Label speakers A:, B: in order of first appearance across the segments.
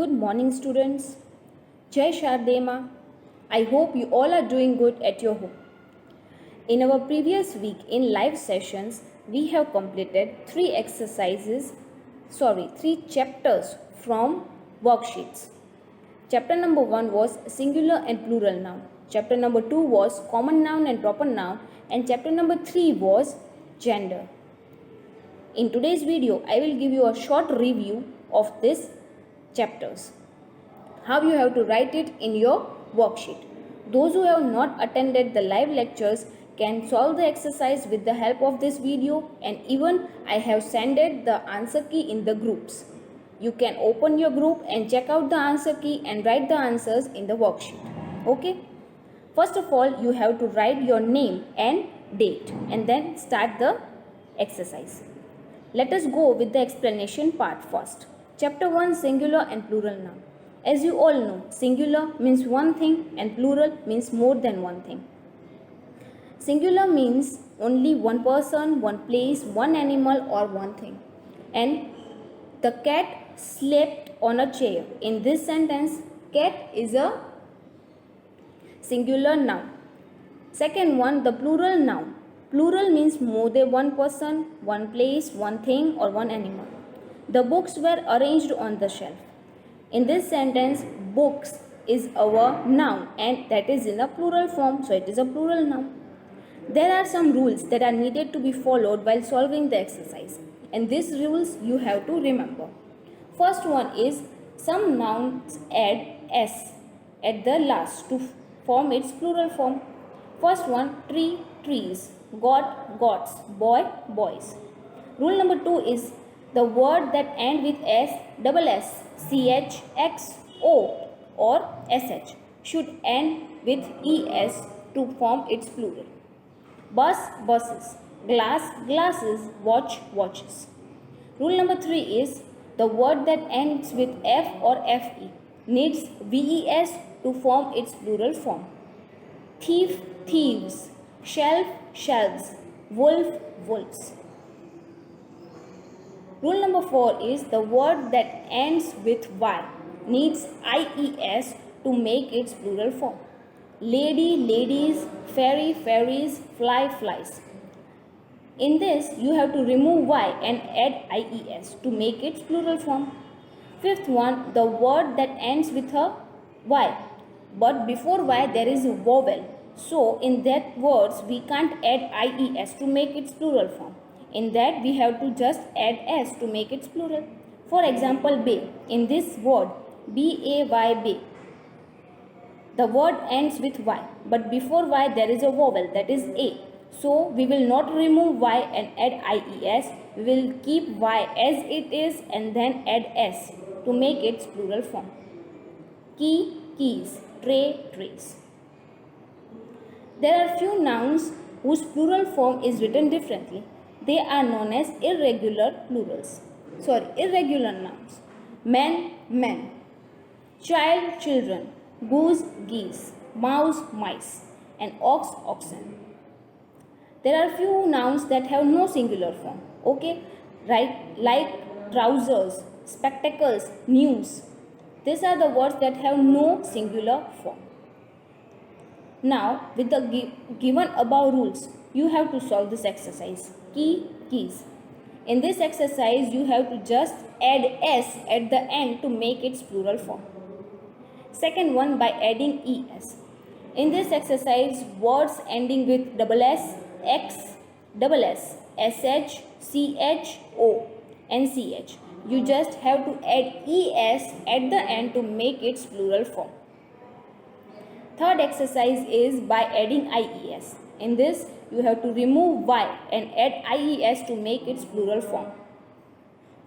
A: good morning, students. Jai Shardema. I hope you all are doing good at your home. In our previous week in live sessions, we have completed three chapters from worksheets. Chapter number 1 was singular and plural noun. Chapter number 2 was common noun and proper noun. And chapter number 3 was gender. In today's video, I will give you a short review of these chapters. How you have to write it in your worksheet. Those who have not attended the live lectures can solve the exercise with the help of this video, and even I have sent the answer key in the groups. You can open your group and check out the answer key and write the answers in the worksheet. Okay? First of all, you have to write your name and date and then start the exercise. Let us go with the explanation part first. Chapter 1, singular and plural noun. As you all know, singular means one thing and plural means more than one thing. Singular means only one person, one place, one animal or one thing. And the cat slept on a chair. In this sentence, cat is a singular noun. Second one, the plural noun. Plural means more than one person, one place, one thing or one animal. The books were arranged on the shelf. In this sentence, books is our noun and that is in a plural form, so it is a plural noun. There are some rules that are needed to be followed while solving the exercise, and these rules you have to remember. First one is some nouns add s at the last to form its plural form. First one, tree, trees, got, gots, boy, boys. Rule number 2 is the word that end with s, double s, ch, x, o or sh should end with es to form its plural. Bus, buses, glass, glasses, watch, watches. Rule number 3 is the word that ends with f or fe needs ves to form its plural form. Thief, thieves, shelf, shelves, wolf, wolves. Rule number 4 is the word that ends with y needs ies to make its plural form. Lady, ladies, fairy, fairies, fly, flies. In this, you have to remove y and add ies to make its plural form. Fifth one, the word that ends with a y, but before y there is a vowel. So, in that words, we can't add ies to make its plural form. In that, we have to just add s to make its plural. For example, bay. In this word, b-a-y, bay. The word ends with y, but before y there is a vowel, that is a. So, we will not remove y and add ies. We will keep y as it is and then add s to make its plural form. Key, keys, tray, trays. There are few nouns whose plural form is written differently. They are known as irregular nouns. Man, men. Child, children. Goose, geese. Mouse, mice. And ox, oxen. There are few nouns that have no singular form. Okay? Right? Like trousers, spectacles, news. These are the words that have no singular form. Now, with the given above rules, you have to solve this exercise. Key, keys. In this exercise, you have to just add s at the end to make its plural form. Second one, by adding es. In this exercise, words ending with double s, x, double s, sh, ch, o and ch. You just have to add es at the end to make its plural form. Third exercise is by adding ies. In this, you have to remove y and add ies to make its plural form.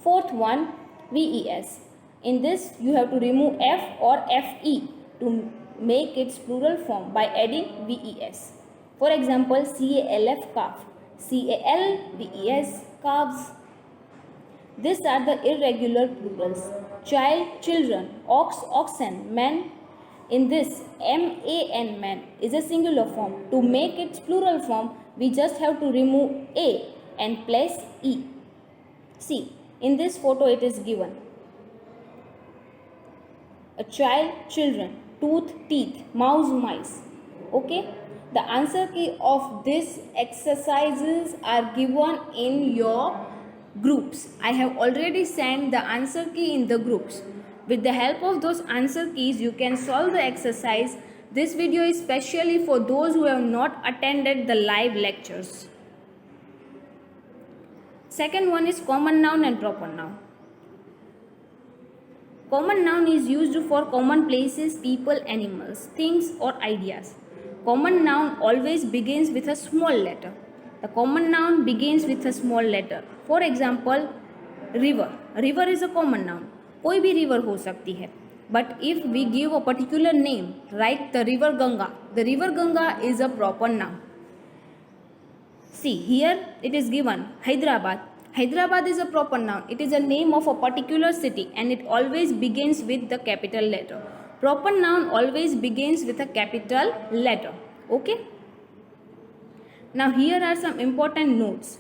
A: Fourth one, ves. In this, you have to remove f or fe to make its plural form by adding ves. For example, calf, calf, calves, calves. These are the irregular plurals. Child, children, ox, oxen, men. In this, man, man is a singular form. To make its plural form, we just have to remove a and place e. See, in this photo it is given. a child, children, tooth, teeth, mouse, mice. Okay, the answer key of these exercises are given in your groups. I have already sent the answer key in the groups. With the help of those answer keys, you can solve the exercise. This video is specially for those who have not attended the live lectures. Second one is common noun and proper noun. Common noun is used for common places, people, animals, things or ideas. Common noun always begins with a small letter. The common noun begins with a small letter. For example, river. River is a common noun. कोई भी river हो सकती है. But if we give a particular name, right, the river Ganga. The river Ganga is a proper noun. See, here it is given Hyderabad. Hyderabad is a proper noun. It is a name of a particular city and it always begins with the capital letter. Proper noun always begins with a capital letter. Okay? Now here are some important notes.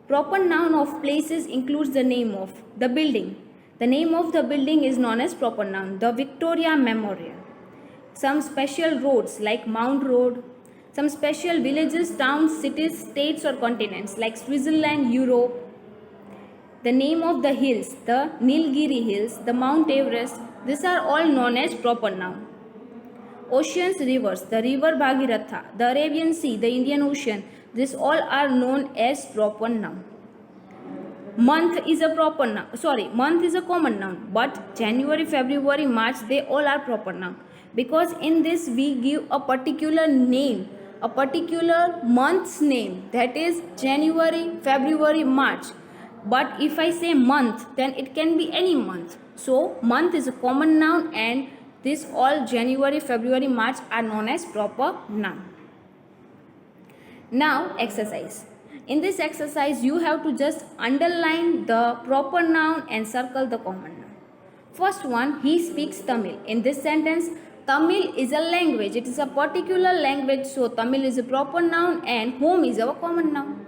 A: Proper noun of places includes the name of the building. The name of the building is known as proper noun. The Victoria Memorial. Some special roads like Mount Road. Some special villages, towns, cities, states or continents like Switzerland, Europe. The name of the hills, the Nilgiri Hills, the Mount Everest. These are all known as proper noun. Oceans, rivers, the river Bhagiratha, the Arabian Sea, the Indian Ocean. These all are known as proper noun. Month is a proper noun. Month is a common noun. But January, February, March, they all are proper noun. Because in this we give a particular name, a particular month's name, that is January, February, March. But if I say month, then it can be any month. So month is a common noun and this all January, February, March are known as proper noun. Now exercise. In this exercise you have to just underline the proper noun and circle the common noun. First one, he speaks Tamil. In this sentence, Tamil is a language. It is a particular language. So Tamil is a proper noun and home is our common noun.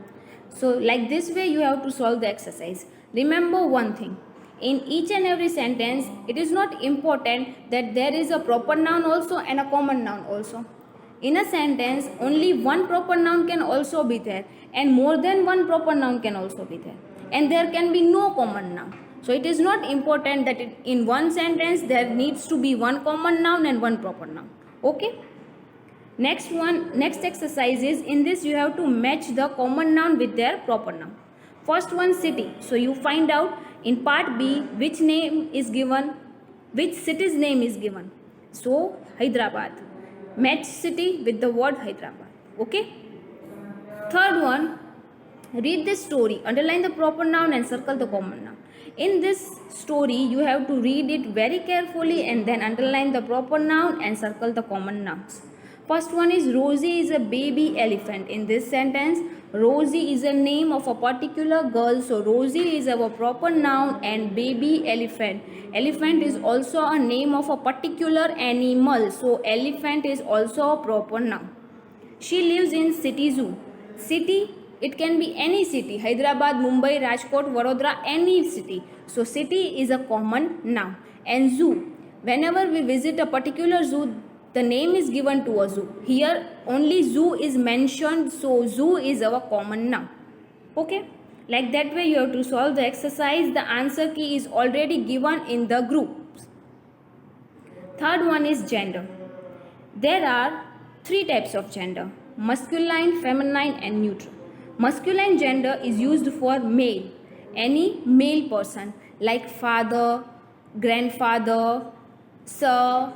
A: So like this way you have to solve the exercise. Remember one thing. In each and every sentence, it is not important that there is a proper noun also and a common noun also. In a sentence, only one proper noun can also be there and more than one proper noun can also be there. And there can be no common noun. So it is not important that in one sentence there needs to be one common noun and one proper noun. Okay? Next exercise is, in this you have to match the common noun with their proper noun. First one, city. So you find out in part B which name is given, which city's name is given. So Hyderabad. Match city with the word Hyderabad. Okay? Third one, read this story. Underline the proper noun and circle the common noun. In this story, you have to read it very carefully and then underline the proper noun and circle the common nouns. First one is, Rosie is a baby elephant. In this sentence, Rosie is a name of a particular girl. So Rosie is our proper noun and baby elephant. Elephant is also a name of a particular animal. So elephant is also a proper noun. She lives in city zoo. City, it can be any city. Hyderabad, Mumbai, Rajkot, Vadodara, any city. So city is a common noun. And zoo, whenever we visit a particular zoo, the name is given to a zoo. Here only zoo is mentioned, so zoo is our common noun. Okay? Like that way you have to solve the exercise. The answer key is already given in the groups. Third one is gender. There are three types of gender: masculine, feminine and neutral. Masculine gender is used for male, any male person like father, grandfather, sir,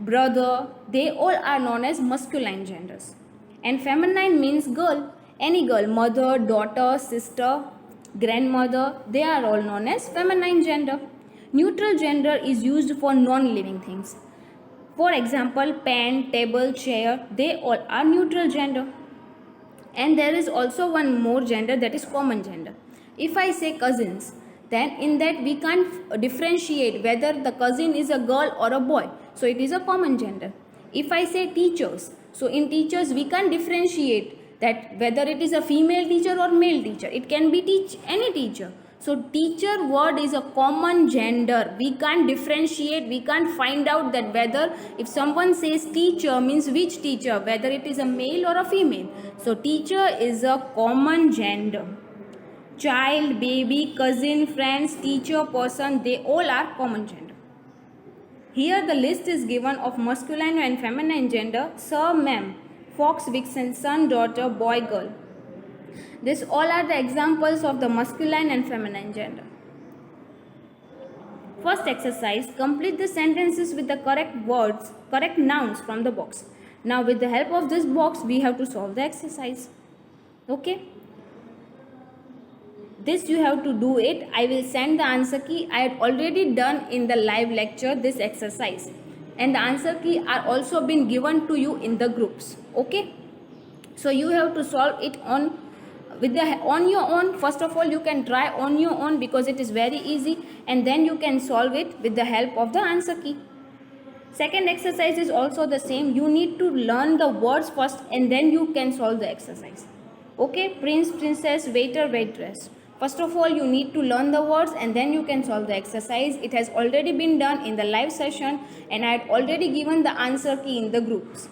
A: brother. They all are known as masculine genders. And feminine means girl, any girl, mother, daughter, sister, grandmother. They are all known as feminine gender. Neutral gender is used for non-living things. For example, pen, table, chair, they all are neutral gender. And there is also one more gender, that is common gender. If I say cousins, then in that we can't differentiate whether the cousin is a girl or a boy. So it is a common gender. If I say teachers, so in teachers we can't differentiate that whether it is a female teacher or male teacher. It can be any teacher. So teacher word is a common gender. We can't differentiate, we can't find out that whether if someone says teacher means which teacher, whether it is a male or a female. So teacher is a common gender. Child, baby, cousin, friends, teacher, person, they all are common gender. Here the list is given of masculine and feminine gender: sir, ma'am, fox, vixen, son, daughter, boy, girl. These all are the examples of the masculine and feminine gender. First exercise, complete the sentences with the correct words, correct nouns from the box. Now with the help of this box, we have to solve the exercise. Okay? This you have to do it. I will send the answer key. I had already done in the live lecture this exercise. And the answer key are also been given to you in the groups. Okay? So you have to solve it on your own. First of all, you can try on your own because it is very easy, and then you can solve it with the help of the answer key. Second exercise is also the same. You need to learn the words first and then you can solve the exercise. Okay, prince, princess, waiter, waitress. First of all, you need to learn the words and then you can solve the exercise. It has already been done in the live session and I had already given the answer key in the groups.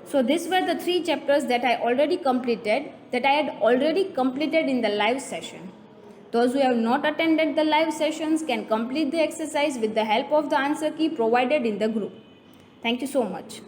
A: So these were the 3 chapters that I had already completed in the live session. Those who have not attended the live sessions can complete the exercise with the help of the answer key provided in the group. Thank you so much.